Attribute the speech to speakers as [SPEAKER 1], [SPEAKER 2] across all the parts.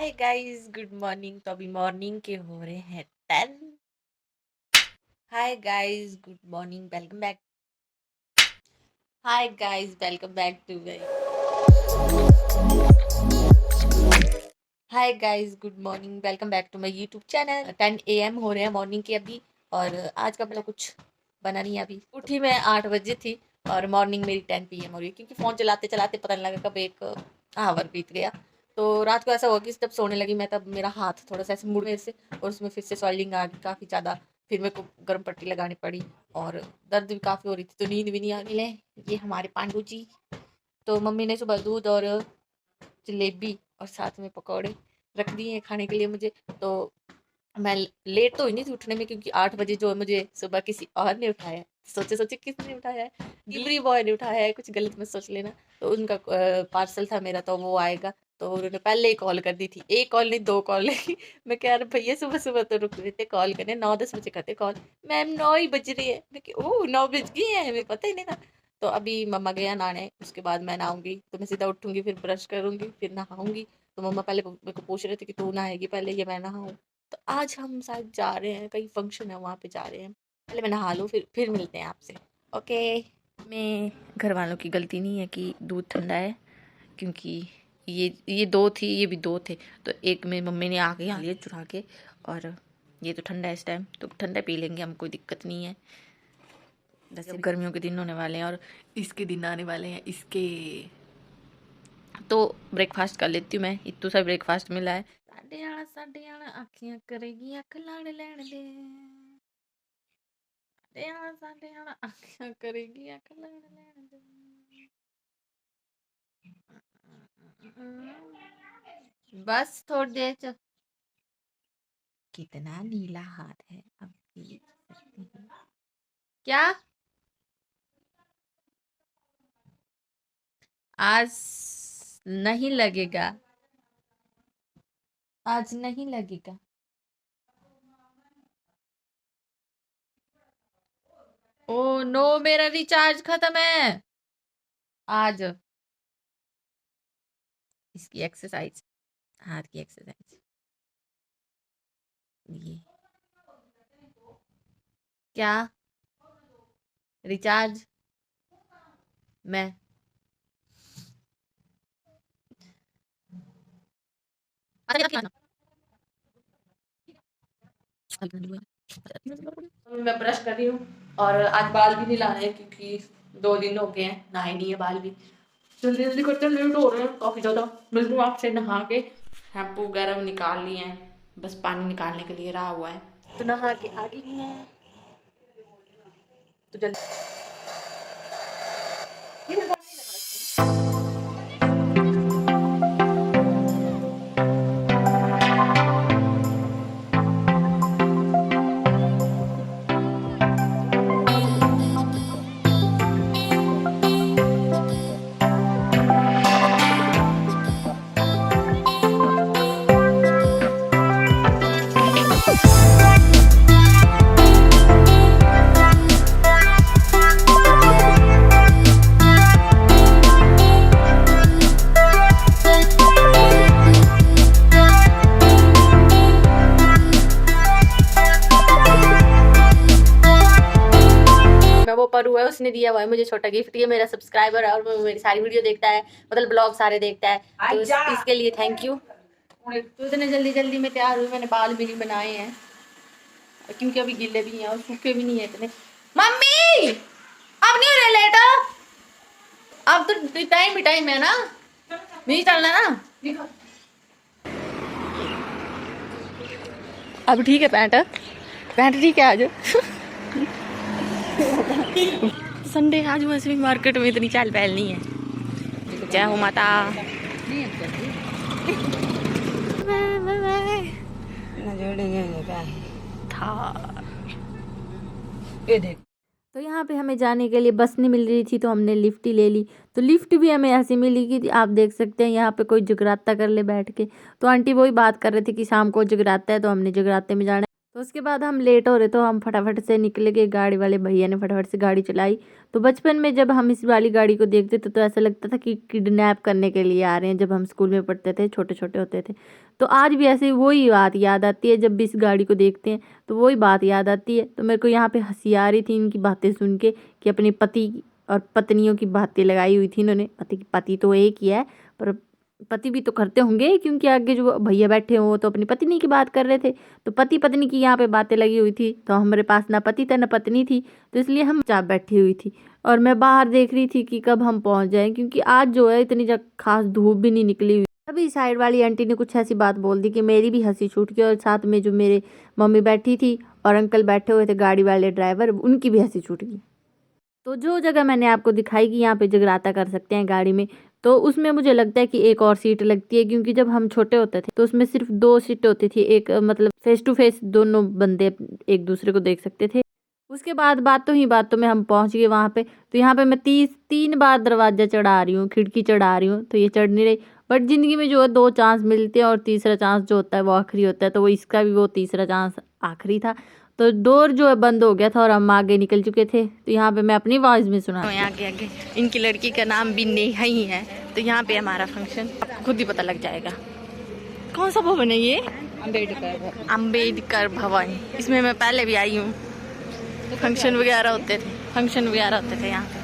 [SPEAKER 1] हाय guys, good morning. तो अभी morning के हो रहे हैं 10। Hi guys, good morning, welcome back. Hi guys, welcome back to my hi guys, good morning, welcome back to my YouTube channel. 10 AM हो रहे हैं मॉर्निंग के अभी। और आज का मतलब कुछ बना नहीं है। अभी उठी मैं 8 बजे थी और मॉर्निंग मेरी 10 PM हो रही है, क्योंकि फ़ोन चलाते चलाते पता नहीं लगा कब एक आवर बीत गया। तो रात को ऐसा हुआ कि जब सोने लगी मैं, तब मेरा हाथ थोड़ा सा ऐसे मुड़ मेरे से, और उसमें फिर से स्वेलिंग आ गई काफ़ी ज़्यादा। फिर मेरे को गर्म पट्टी लगानी पड़ी और दर्द भी काफ़ी हो रही थी, तो नींद भी नहीं आ रही है। ये हमारे पांडू जी। तो मम्मी ने सुबह दूध और जलेबी और साथ में पकौड़े रख दिए हैं खाने के लिए मुझे। तो मैं लेट तो हुई नहीं थी उठने में, क्योंकि 8 बजे जो है मुझे सुबह किसी और ने उठाया है। सोचे सोचे किसने उठाया है? डिलीवरी बॉय ने उठाया है, कुछ गलत मत सोच लेना। तो उनका पार्सल था मेरा, तो वो आएगा। तो उन्होंने पहले ही कॉल कर दी थी, एक कॉल नहीं 2 कॉल की। मैं कह रहा भैया सुबह सुबह तो रुक रहे थे कॉल करने, 9-10 बजे करते कॉल। मैम 9 ही बज रही है। मैं कि ओह 9 बज गए हैं, हमें पता ही नहीं था। तो अभी मम्मा गया नहाने, उसके बाद मैं नहाऊंगी। तो मैं सीधा उठूंगी, फिर ब्रश करूंगी, फिर नहाऊंगी। तो मम्मा पहले मेरे को पूछ रहे थे कि तू नहाएगी पहले या मैं नहाऊं। तो आज हम शायद जा रहे हैं, कहीं फंक्शन है वहाँ पे जा रहे हैं। पहले मैं नहा लूँ, फिर मिलते हैं आपसे। ओके। में घर वालों की गलती नहीं है कि दूध ठंडा है, क्योंकि ये दो थी, ये भी दो थे। तो एक में मम्मी ने आके यहाँ लिया चुरा के, और ये तो ठंडा है इस टाइम, तो ठंडा पी लेंगे, हम कोई दिक्कत नहीं है। वैसे गर्मियों के दिन होने वाले हैं और इसके दिन आने वाले हैं इसके। तो ब्रेकफास्ट कर लेती हूँ मैं, इतू सा ब्रेकफास्ट मिला है। साढ़े आना आखियां करेगी अख लाड़ लैण दे। साढ़े आना आखियां करेगी अख लाड़ लैण दे। बस थोड़ी देर कितना नीला हाथ है अब ये सकती हूँ। क्या आज नहीं लगेगा? आज नहीं लगेगा। ओ नो, मेरा रिचार्ज खत्म है। आज इसकी एक्सरसाइज, हाथ की एक्सरसाइज। ये क्या? रिचार्ज मैं मैं ब्रश कर रही हूँ और आज बाल भी नहीं लाने हैं, क्योंकि 2 दिन हो गए हैं नहाए नहीं है, बाल भी जल्दी जल्दी करते लेट हो रहे हैं काफ़ी ज़्यादा। मिलती हूँ आपसे नहा के। शैम्पू वगैरह निकाल लिए हैं, बस पानी निकालने के लिए रहा हुआ है। तो नहा के आ गई हैं, तो जल्दी वो परू है, उसने दिया हुआ है मुझे छोटा गिफ्ट। ये मेरा सब्सक्राइबर है और वो मेरी सारी वीडियो देखता है, मतलब ब्लॉग सारे देखता है। तो इसके लिए थैंक यू। तो इतने जल्दी जल्दी में तैयार हुई, मैंने बाल भी नहीं बनाए हैं क्योंकि अभी गिले भी हैं और सूखे भी नहीं है इतने। मम्मी अब नहीं हो रहे लेट, अब तो टाइम ही टाइम है ना, नहीं चलना ना। अब ठीक है, पैंट पैंट ठीक है आज। संडे आज वैसे भी मार्केट में इतनी चहल पहल नहीं है। जय हो माता। तो यहाँ पे हमें जाने के लिए बस नहीं मिल रही थी, तो हमने लिफ्ट ही ले ली। तो लिफ्ट भी हमें ऐसी मिली कि आप देख सकते हैं यहाँ पे कोई जगराता कर ले बैठ के। तो आंटी वही बात कर रहे थे कि शाम को जगराता है, तो हमने जगराते में जाना है।
[SPEAKER 2] उसके बाद हम लेट हो रहे तो हम फटाफट से निकले गए, गाड़ी वाले भैया ने फटाफट से गाड़ी चलाई। तो बचपन में जब हम इस वाली गाड़ी को देखते थे तो ऐसा लगता था कि किडनैप करने के लिए आ रहे हैं, जब हम स्कूल में पढ़ते थे, छोटे छोटे होते थे। तो आज भी ऐसे वही बात याद आती है, जब भी इस गाड़ी को देखते हैं तो वही बात याद आती है। तो मेरे को यहाँ पे हंसी आ रही थी इनकी बातें सुन के, कि अपने पति और पत्नियों की बातें लगाई हुई थी इन्होंने। पति तो एक ही है, पर पति भी तो करते होंगे, क्योंकि आगे जो भैया बैठे हैं वो तो अपनी पत्नी की बात कर रहे थे। तो पति पत्नी की यहाँ पे बातें लगी हुई थी, तो हमारे पास ना पति था ना पत्नी थी, तो इसलिए हम चुपचाप बैठी हुई थी। और मैं बाहर देख रही थी कि कब हम पहुंच जाएं, क्योंकि आज जो है इतनी खास धूप भी नहीं निकली हुई। अभी साइड वाली आंटी ने कुछ ऐसी बात बोल दी कि मेरी भी हंसी छूट गई, और साथ में जो मेरे मम्मी बैठी थी और अंकल बैठे हुए थे गाड़ी वाले ड्राइवर, उनकी भी हंसी छूट गई। तो जो जगह मैंने आपको दिखाई कि यहाँ पे जगराता कर सकते हैं गाड़ी में, तो उसमें मुझे लगता है कि एक और सीट लगती है, क्योंकि जब हम छोटे होते थे तो उसमें सिर्फ 2 सीट होती थी। एक मतलब फेस टू फेस दोनों बंदे एक दूसरे को देख सकते थे। उसके बाद बातों में हम पहुंच गए वहाँ पे। तो यहाँ पे मैं 3 बार दरवाजा चढ़ा रही हूँ, खिड़की चढ़ा रही हूँ, तो ये चढ़ नहीं रही। बट ज़िंदगी में जो है 2 चांस मिलते हैं, और तीसरा चांस जो होता है वो आखिरी होता है। तो वो इसका भी वो तीसरा चांस आखिरी था। तो डोर जो है बंद हो गया था और हम आगे निकल चुके थे। तो यहाँ पे मैं अपनी आवाज़ में सुना,
[SPEAKER 1] आगे आगे इनकी लड़की का नाम भी नेहा ही है। तो यहाँ पे हमारा फंक्शन आपको खुद ही पता लग जाएगा। कौन सा भवन है ये? अम्बेडकर भवन। इसमें मैं पहले भी आई हूँ। फंक्शन वगैरह होते थे यहाँ पे।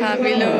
[SPEAKER 1] खा पी लो।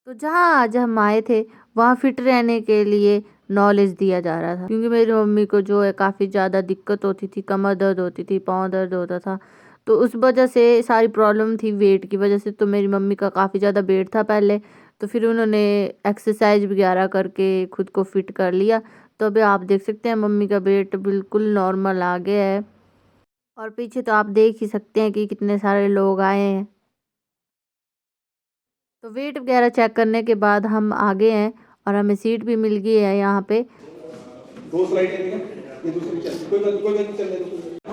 [SPEAKER 2] तो जहाँ आज हम आए थे वहाँ फिट रहने के लिए नॉलेज दिया जा रहा था, क्योंकि मेरी मम्मी को जो है काफ़ी ज़्यादा दिक्कत होती थी, कमर दर्द होती थी, पाँव दर्द होता था। तो उस वजह से सारी प्रॉब्लम थी वेट की वजह से। तो मेरी मम्मी का काफ़ी ज़्यादा वेट था पहले, तो फिर उन्होंने एक्सरसाइज वगैरह करके खुद को फिट कर लिया। तो अभी आप देख सकते हैं मम्मी का वेट बिल्कुल नॉर्मल आ गया है। और पीछे तो आप देख ही सकते हैं कि कितने सारे लोग आए हैं। तो वेट वगैरह चेक करने के बाद हम आगे हैं और हमें सीट भी मिल गई है यहाँ पे।
[SPEAKER 3] 2 स्लाइडें दी हैं, ये दूसरी चल कोई बात नहीं चलने दो।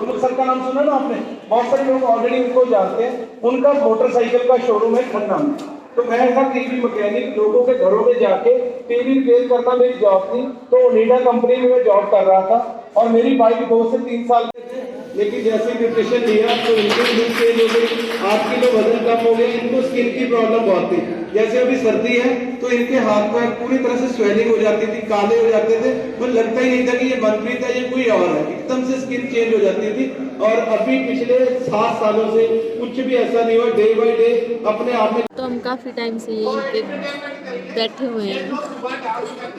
[SPEAKER 3] उन सर का नाम सुना ना आपने? बहुत सारे लोग ऑलरेडी उनको जानते हैं। उनका मोटरसाइकिल का शोरूम है खन्ना में। तो मैं था टीवी मैकेनिक, लोगों के घरों में जाके टीवी रिपेयर करना मेरी जॉब थी। तो ओनिडा कंपनी में मैं जॉब कर रहा था और मेरी बाइक 2 से 3 साल थे। लेकिन जैसे न्यूट्रिशन लिया तो इनकी लुक चेंज हो गई, 8 किलो वजन कम हो गया। इनको स्किन की प्रॉब्लम बहुत थी। जैसे अभी सर्दी है तो इनके हाथ में पूरी तरह से स्वेलिंग हो जाती थी, काले हो जाते थे। तो लगता ही नहीं था कि ये मनप्रीत है, ये कोई और है। एकदम से स्किन चेंज हो जाती थी। और अभी पिछले 7 सालों से कुछ भी ऐसा नहीं हुआ, डे बाय डे अपने आप में।
[SPEAKER 2] तो हम काफ़ी टाइम से यहीं पे बैठे हुए हैं।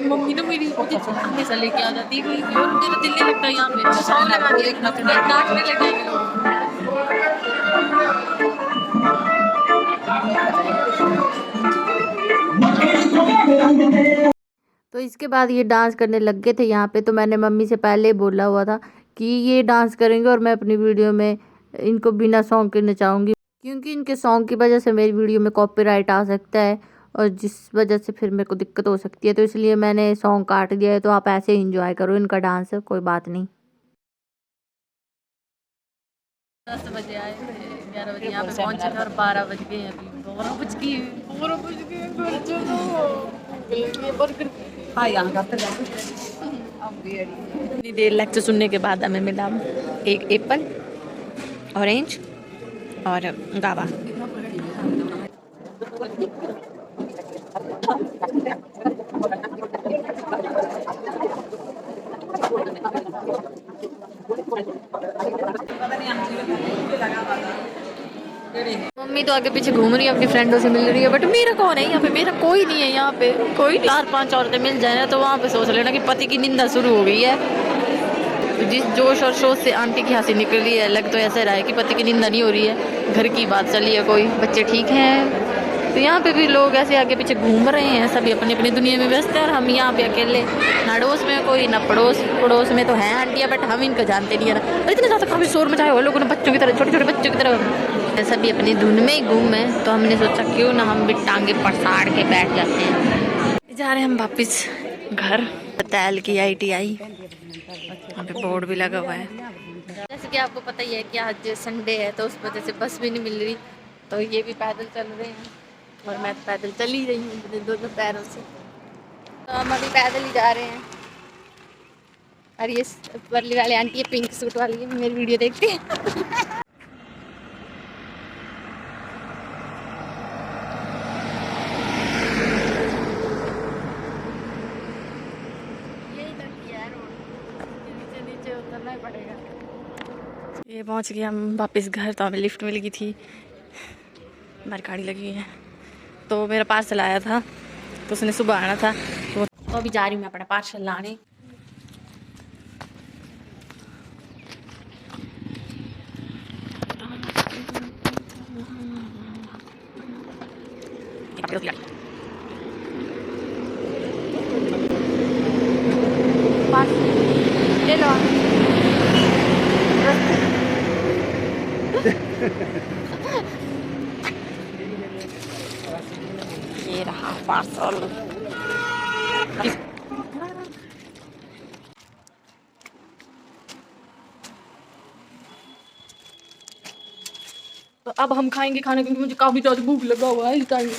[SPEAKER 1] मम्मी तो मेरी मुझे हमेशा लेके आ जाती है, और मेरा दिल नहीं लगता यहाँ पे। सॉन्ग लगा के नाचने लगे।
[SPEAKER 2] तो इसके बाद ये डांस करने लग गए थे यहाँ पे। तो मैंने मम्मी से पहले बोला हुआ था कि ये डांस करेंगे और मैं अपनी वीडियो में इनको बिना सॉन्ग के नचाऊंगी, क्योंकि इनके सॉन्ग की वजह से मेरी वीडियो में कॉपीराइट आ सकता है, और जिस वजह से फिर मेरे को दिक्कत हो सकती है। तो इसलिए मैंने सॉन्ग काट दिया है। तो आप ऐसे इंजॉय करो इनका डांस, कोई बात नहीं।
[SPEAKER 1] 10 बजे आए थे, 11 बजे यहाँ पे पहुँचे थे और 12 बज गए। अभी 12 बज गए घर चलो। हाँ यहाँ इतनी देर लेक्चर सुनने के बाद हमें मिला एक एप्पल, ऑरेंज और गावा। मम्मी तो आगे पीछे घूम रही है, अपनी फ्रेंडों से मिल रही है। बट मेरा कौन है यहाँ पे? मेरा कोई नहीं है यहाँ पे, कोई नहीं। 4-5 औरतें मिल जाए ना तो वहाँ पे सोच लेना कि पति की निंदा शुरू हो गई है। तो जिस जोश और शोर से आंटी की हंसी निकल रही है, लग तो ऐसा रहा है कि पति की निंदा नहीं हो रही है, घर की बात चली है। कोई बच्चे ठीक हैं। तो यहाँ पे भी लोग ऐसे आगे पीछे घूम रहे हैं, सभी अपनी अपनी दुनिया में व्यस्त हैं, और हम यहाँ पे अकेले। ना अड़ोस में कोई, ना पड़ोस में तो हैं आंटियाँ, बट हम इनको जानते नहीं है ना। और इतने ज़्यादा काफ़ी शोर मचाया हुआ लोगों ने, बच्चों की तरह, छोटे छोटे बच्चों की तरह।
[SPEAKER 2] जैसा भी अपनी धुन में ही गुम है, तो हमने सोचा क्यों ना हम भी टांगे पसार के बैठ जाते हैं। जा रहे हैं हम वापस घर। तैल की ITI, वहाँ पे बोर्ड भी लगा हुआ है। जैसे कि आपको पता ही है कि आज संडे है, तो उस वजह से बस भी नहीं मिल रही, तो ये भी पैदल चल रहे हैं और मैं तो पैदल चल ही रही हूँ अपने दोनों पैरों से। तो हम अभी पैदल ही जा रहे हैं। और ये वर्ली वाली आंटी है, पिंक सूट वाली है, मेरी वीडियो देखती है। ये पहुंच गए हम वापस घर। तो हमें लिफ्ट मिल गई थी, हमारी गाड़ी लगी हुई है। तो मेरा पार्सल आया था, तो उसने सुबह आना था, तो अभी जा रही हूँ मैं अपना पार्सल लाने। ले लो। ये रहा पार्सल। तो अब हम खाएंगे खाना, क्योंकि मुझे काफी ज्यादा भूख लगा हुआ है इस टाइम।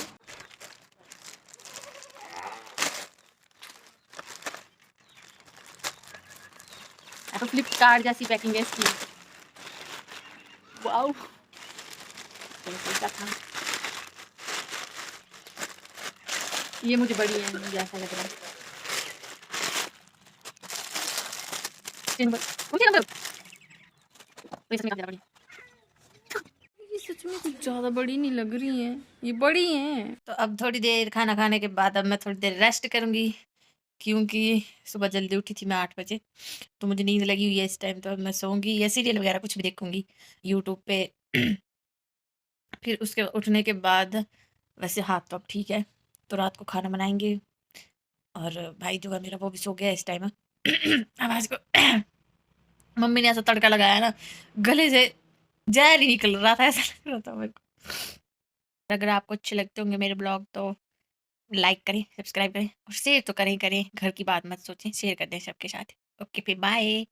[SPEAKER 2] तो फ्लिपकार्ट जैसी पैकिंग है इसकी। वाओ, ये मुझे बड़ी है, मुझे ऐसा लग रहा है। ये सच में कुछ ज्यादा बड़ी नहीं लग रही है, ये बड़ी है। तो अब थोड़ी देर खाना खाने के बाद अब मैं थोड़ी देर रेस्ट करूंगी, क्योंकि सुबह जल्दी उठी थी मैं 8 बजे, तो मुझे नींद लगी हुई है इस टाइम। तो अब मैं सोऊंगी या सीरियल वगैरह कुछ भी देखूंगी यूट्यूब पे। फिर उसके उठने के बाद वैसे हाथ तो अब ठीक है, तो रात को खाना बनाएंगे। और भाई जो है मेरा वो भी सो गया इस टाइम। अब आज को मम्मी ने ऐसा तड़का लगाया ना, गले से जहर ही निकल रहा था, ऐसा लग रहा था मेरे को। अगर आपको अच्छे लगते होंगे मेरे ब्लॉग, तो लाइक करें, सब्सक्राइब करें और शेयर तो करें। घर की बात मत सोचें, शेयर कर दें सबके साथ। ओके, फिर बाय।